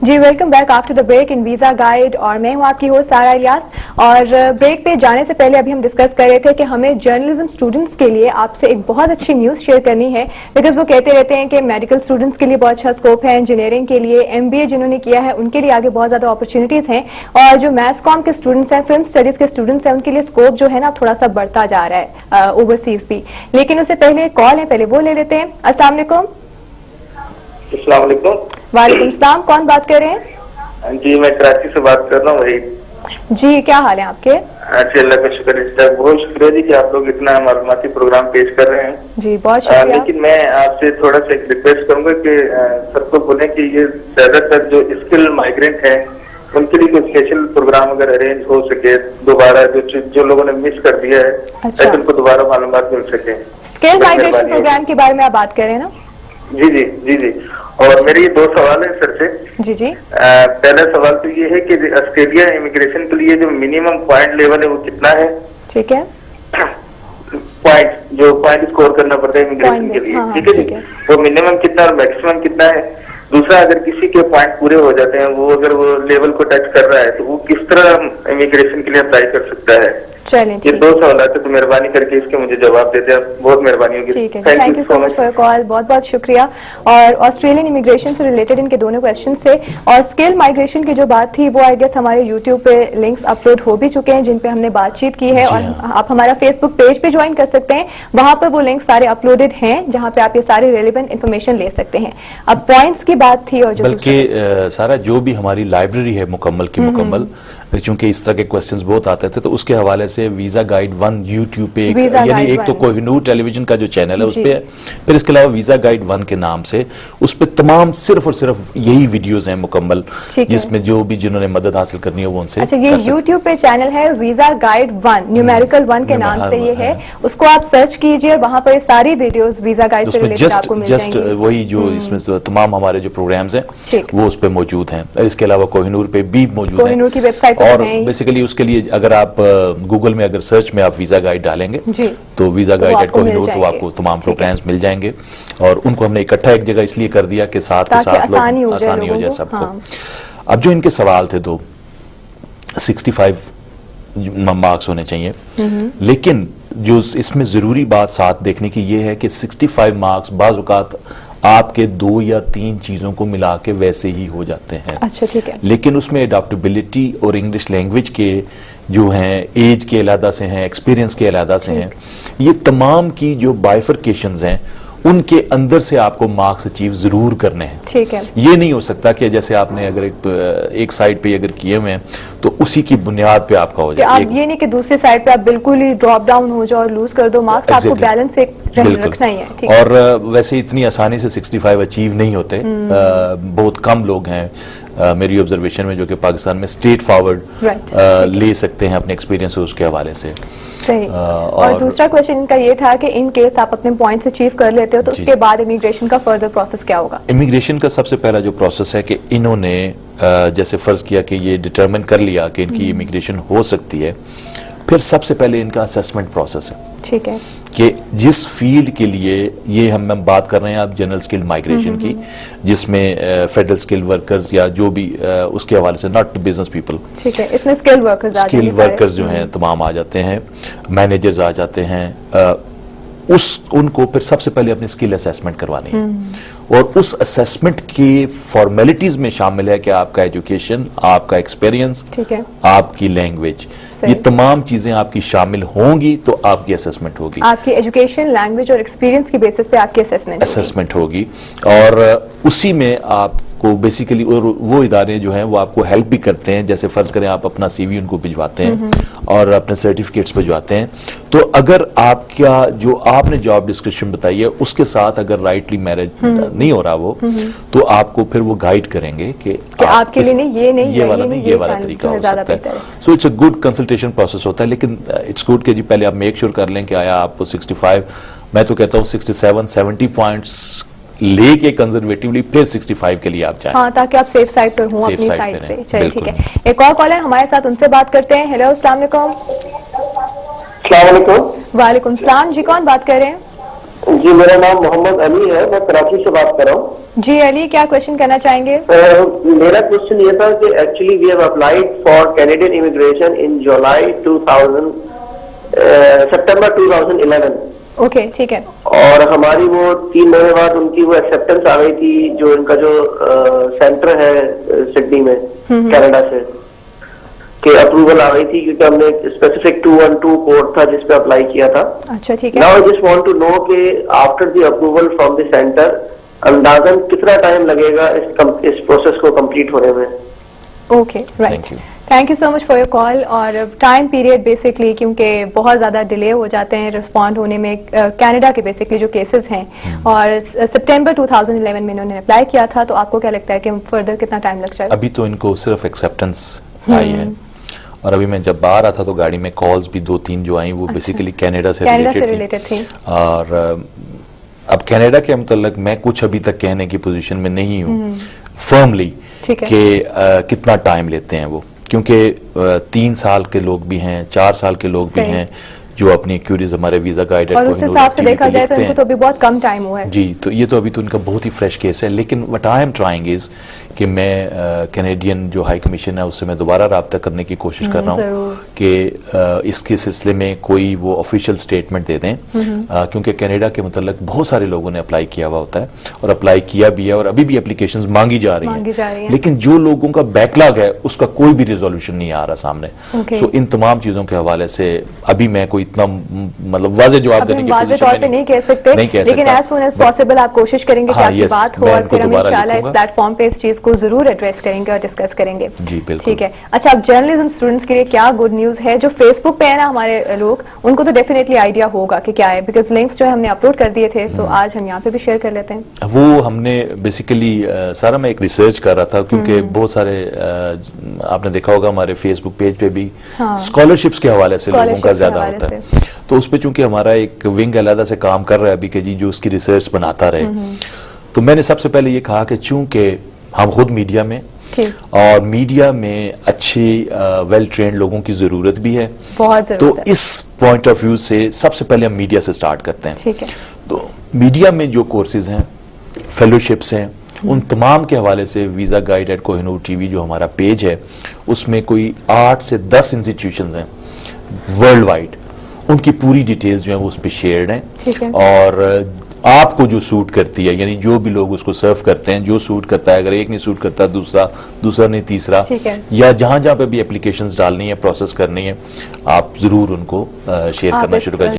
Ji welcome back after the break in visa guide और मैं हूं आपकी होस्ट सारा इलियास। और ब्रेक पे जाने से पहले अभी हम डिस्कस कर रहे थे कि हमें जर्नलिज्म स्टूडेंट्स के लिए आपसे एक बहुत अच्छी न्यूज़ शेयर करनी है, बिकॉज वो कहते रहते हैं कि मेडिकल स्टूडेंट्स के लिए बहुत अच्छा स्कोप है, इंजीनियरिंग के लिए, MBA जिन्होंने किया है उनके लिए आगे बहुत ज्यादा अपॉर्चुनिटीज हैं, और जो मैथ्स कॉम के स्टूडेंट्स हैं, फिल्म स्टडीज के स्टूडेंट्स हैं, उनके लिए स्कोप जो है ना थोड़ा सा बढ़ता जा रहा है ओवरसीज भी। लेकिन उससे पहले कॉल है, पहले वो ले लेते हैं। अस्सलाम वालेकुम। वालेकुम सलाम, कौन बात कर रहे हैं? जी मैं कराची से बात कर रहा हूँ। जी क्या हाल है आपके? अच्छी, अल्लाह का शुक्र है। बहुत शुक्रिया जी कि आप लोग इतना मालूमाती प्रोग्राम पेश कर रहे हैं। जी बहुत शुक्रिया। लेकिन मैं आपसे थोड़ा सा एक रिक्वेस्ट करूंगा कि सबको बोलें कि ये ज्यादातर जो स्किल माइग्रेंट हैं उनके लिए कोई स्पेशल प्रोग्राम अगर अरेंज हो सके दोबारा, जो लोगों ने मिस कर दिया है, ताकि उनको दोबारा मालूमात मिल सके। स्किल माइग्रेशन प्रोग्राम के बारे में आप बात कर रहे हैं ना? जी जी जी जी। और मेरे ये दो सवाल है सर से। जी जी। पहला सवाल तो ये है कि ऑस्ट्रेलिया इमिग्रेशन के लिए जो मिनिमम पॉइंट लेवल है वो कितना है? ठीक है। पॉइंट स्कोर करना पड़ता है इमिग्रेशन के लिए, ठीक है जी। वो मिनिमम कितना और मैक्सिमम कितना है? दूसरा, अगर किसी के पॉइंट पूरे हो जाते हैं, वो अगर वो लेवल को टच कर रहा है तो वो किस तरह इमिग्रेशन के लिए अप्लाई कर सकता है? चलें, ये दो सवाल है, तो मेहरबानी करके इसके मुझे जवाब दे दें, बहुत मेहरबानी होगी। ठीक है, thank you so much for call, बहुत बहुत शुक्रिया। और ऑस्ट्रेलियन इमिग्रेशन से रिलेटेड इनके दोनों क्वेश्चन थे, और स्किल माइग्रेशन की जो बात थी वो आई गेस हमारे यूट्यूब पे लिंक्स अपलोड हो भी चुके हैं जिन पे हमने बातचीत की है, और आप हमारा फेसबुक पेज पे ज्वाइन कर सकते हैं, वहां पर वो लिंक सारे अपलोडेड हैं जहां पे आप ये सारी रेलिवेंट इन्फॉर्मेशन ले सकते हैं। अब पॉइंट्स की बात थी, और जो बल्कि सारा जो भी हमारी लाइब्रेरी है मुकम्मल की मुकम्मल, चूंकि इस तरह के क्वेश्चंस बहुत आते थे, तो उसके हवाले से वीजा गाइड 1 यूट्यूब पे यानी एक तो कोहिनूर टेलीविजन का जो चैनल है उस पे, फिर इसके अलावा वीजा गाइड 1 के नाम से उस पे तमाम सिर्फ और सिर्फ यही वीडियोस हैं मुकम्मल, जिसमें जो भी जिन्होंने मदद हासिल करनी है वो उनसे। अच्छा, ये यूट्यूब पे चैनल है वीजा गाइड 1, न्यूमेरिकल 1 के नाम से ये है, उसको आप सर्च कीजिए और वहां पर सारी वीडियोस वीजा गाइड से रिलेटेड आपको मिल जाएंगी। जस्ट वही जो इसमें तमाम हमारे जो प्रोग्राम्स हैं वो उस पे मौजूद हैं। इसके अलावा कोहिनूर पे भी मौजूद है, कोहिनूर की वेबसाइट और बेसिकली उसके लिए अगर आप गूगल में अगर सर्च में आप वीजा गाइड डालेंगे तो वीजा गाइड कोहिनूर तो आपको तमाम प्रोग्राम्स मिल जाएंगे, और उनको हमने इकट्ठा एक जगह इसलिए कर दिया कि साथ के साथ लोग आसानी हो जाए सबको। अब जो इनके सवाल थे दो, 65 मार्क्स होने चाहिए, लेकिन जो इसमें जरूरी बात साथ देखने की ये है कि 65 मार्क्स बाज़ औक़ात आपके 2 या 3 चीजों को मिला के वैसे ही हो जाते हैं। अच्छा, ठीक है। लेकिन उसमें अडॉप्टेबिलिटी और इंग्लिश लैंग्वेज के जो हैं, एज के अलहदा से हैं, एक्सपीरियंस के अलहदा से हैं, ये तमाम की जो बाइफरकेशंस हैं उनके अंदर से आपको मार्क्स अचीव जरूर करने हैं। ठीक है। ये नहीं हो सकता कि जैसे आपने अगर एक साइड पे अगर किए हुए हैं तो उसी की बुनियाद पे आपका हो जाए। आप ये नहीं कि दूसरी साइड पे आप बिल्कुल ही ड्रॉप डाउन हो जाओ और लूज कर दो मार्क्स, आपको बैलेंस एक रखना ही है। और वैसे इतनी आसानी से 65 अचीव नहीं होते, बहुत कम लोग हैं मेरी ऑब्जर्वेशन में जो कि पाकिस्तान में स्ट्रेट फॉरवर्ड ले सकते हैं अपने एक्सपीरियंस उसके हवाले से। सही। और दूसरा क्वेश्चन इनका ये था कि इन केस आप अपने पॉइंट्स अचीव कर लेते हो तो उसके बाद इमिग्रेशन का फर्दर प्रोसेस क्या होगा? इमिग्रेशन का सबसे पहला जो प्रोसेस है कि इन्होंने जैसे फर्ज किया कि ये डिटरमिन कर लिया कि इनकी इमिग्रेशन हो सकती है, फिर सबसे पहले इनका असेसमेंट प्रोसेस है। ठीक है। कि जिस फील्ड के लिए ये हम बात कर रहे हैं आप जनरल स्किल माइग्रेशन की, जिसमें फेडरल स्किल वर्कर्स या जो भी उसके हवाले से, नॉट बिजनेस पीपल, ठीक है, इसमें स्किल वर्कर्स जो हैं तमाम आ जाते हैं, मैनेजर्स आ जाते हैं, उनको फिर सबसे पहले अपनी स्किल असेसमेंट करवानी है, और उस असेसमेंट की फॉर्मेलिटीज में शामिल है कि आपका एजुकेशन, आपका एक्सपीरियंस, आपकी लैंग्वेज, ये तमाम चीजें आपकी शामिल होंगी तो आपकी असेसमेंट होगी। आपकी एजुकेशन, लैंग्वेज और एक्सपीरियंस की बेसिस पे आपकी असेसमेंट होगी, और उसी में आपको बेसिकली, और वो इदारे जो हैं वो आपको हेल्प भी करते हैं। जैसे फर्ज करें आप अपना CV उनको भिजवाते हैं और अपने सर्टिफिकेट्स भिजवाते हैं, तो अगर आपका जो आपने जॉब डिस्क्रिप्शन बताई है उसके साथ अगर राइटली मैरिज नहीं हो रहा वो, तो आपको फिर वो गाइड करेंगे कि आपके लिए ये वाला तरीका हो सकता है। So it's a good consultation process होता है, लेकिन इट्स गुड कि जी पहले आप मेक श्योर कर लें कि आया आपको 65, मैं तो कहता हूँ 67-70 पॉइंट्स लेके कंजर्वेटिवली फिर 65 के लिए आप जाएं। हाँ, ताकि आप सेफ साइड पर हों अपनी साइड से। चलिए ठीक है, एक और कॉल है हमारे साथ, उनसे बात करते हैं। हेलो, अस्सलाम वालेकुम। अस्सलाम वालेकुम। वालेकुम सलाम जी, कौन बात कर रहे हैं? जी, मेरा नाम मोहम्मद अली है, मैं कराची से बात कर रहा हूँ। जी अली, क्या क्वेश्चन करना चाहेंगे? मेरा क्वेश्चन ये था कि actually we have applied for Canadian immigration in July 2000 सितंबर 2011। ओके, ठीक है। और हमारी वो 3 महीने बाद उनकी वो एक्सेप्टेंस आ गई थी, जो इनका जो सेंटर है सिडनी में कनाडा से, कि अप्रूवल आ गई थी, क्योंकि हमने स्पेसिफिक 212 कोड था जिस पे अप्लाई किया था। अच्छा, ठीक है। Now I just want to know कि after the approval from the centre अंदाजन कितना टाइम लगेगा इस प्रोसेस को कंप्लीट होने में? Okay, right, thank you so much for your call. और टाइम पीरियड बेसिकली, क्योंकि बहुत ज़्यादा डिले हो जाते हैं रिस्पॉन्ड होने में, कनाडा के बेसिकली जो केसेस हैं, और सितंबर 2011 में इन्होंने अप्लाई किया था, तो आपको क्या लगता है कि फर्दर कितना टाइम लग जाएगा? अभी तो इनको सिर्फ एक्सेप्टेंस आई है, और अभी मैं जब बाहर आता तो गाड़ी में कॉल्स भी 2-3 जो आई वो बेसिकली कनाडा से रिलेटेड थी। और अब कनाडा के मतलब मैं कुछ अभी तक कहने की पोजीशन में नहीं हूँ फर्मली कि कितना टाइम लेते हैं वो, क्योंकि 3 साल के लोग भी हैं, 4 साल के लोग भी हैं जो अपनी क्यूरीज हमारे वीजा गाइडेड और उस हिसाब से देखा जाए तो इनको तो अभी बहुत कम टाइम हुआ है। जी, तो ये तो अभी तो इनका बहुत ही फ्रेश केस है। लेकिन what I am trying is कि मैं कैनेडियन जो हाई कमीशन है उससे मैं दोबारा राब्ता करने की कोशिश कर रहा हूँ कि इसके सिलसिले में कोई वो ऑफिशियल स्टेटमेंट दे दें, क्योंकि कनाडा के मतलब बहुत सारे लोगों ने अप्लाई किया हुआ होता है और अप्लाई किया भी है और अभी भी एप्लीकेशंस मांगी जा रही हैं, लेकिन जो लोगों का बैकलॉग है उसका कोई भी रिजोल्यूशन नहीं आ रहा सामने। सो इन तमाम चीजों के हवाले से अभी मैं कोई इतना मतलब वाज़ेह जवाब देने की पोजीशन में नहीं कह सकते, लेकिन एज सून एज पॉसिबल आप कोशिश करेंगे कि आपकी बात हो, और फिर हम इंशाल्लाह इस प्लेटफॉर्म पे इस चीज को जरूर एड्रेस करेंगे और डिस्कस करेंगे। जी बिल्कुल, ठीक है। अच्छा, अब जर्नलिज्म स्टूडेंट्स के लिए क्या गुड न्यूज है? जो फेसबुक पे है ना हमारे लोग, उनको तो डेफिनेटली आइडिया होगा कि क्या है, बिकॉज लिंक्स जो है हमने अपलोड कर दिए थे, तो आज हम यहाँ पे भी शेयर कर लेते हैं। वो हमने बेसिकली सारा मैं एक रिसर्च कर रहा था, क्योंकि बहुत सारे आपने देखा होगा हमारे फेसबुक पेज पे भी स्कॉलरशिप्स के हवाले से लोगों का ज्यादा होता है, तो उस पे चूंकि हमारा एक विंग अलहदा से काम कर रहा है अभी के जी जो उसकी रिसर्च बनाता रहे, तो मैंने सबसे पहले ये कहा कि चूंकि हम खुद मीडिया में और मीडिया में अच्छी वेल ट्रेंड लोगों की जरूरत भी है, बहुत तो इस पॉइंट ऑफ व्यू से सबसे पहले हम मीडिया से स्टार्ट करते हैं। ठीक है। तो मीडिया में जो कोर्सेज हैं, फेलोशिप्स हैं, उन तमाम के हवाले से visa guide at Kohinoor TV जो हमारा पेज है उसमें कोई 8 से 10 इंस्टीट्यूशंस हैं वर्ल्ड वाइड, उनकी पूरी डिटेल्स जो है वो उस पर शेयर्ड हैं, और आपको जो सूट करती है, यानी जो भी लोग उसको सर्व करते हैं, जो सूट करता है, अगर एक नहीं सूट करता दूसरा नहीं तीसरा, या जहां जहां पे भी एप्लीकेशंस डालनी है, प्रोसेस करनी है, आप जरूर उनको शेयर करना शुरू कर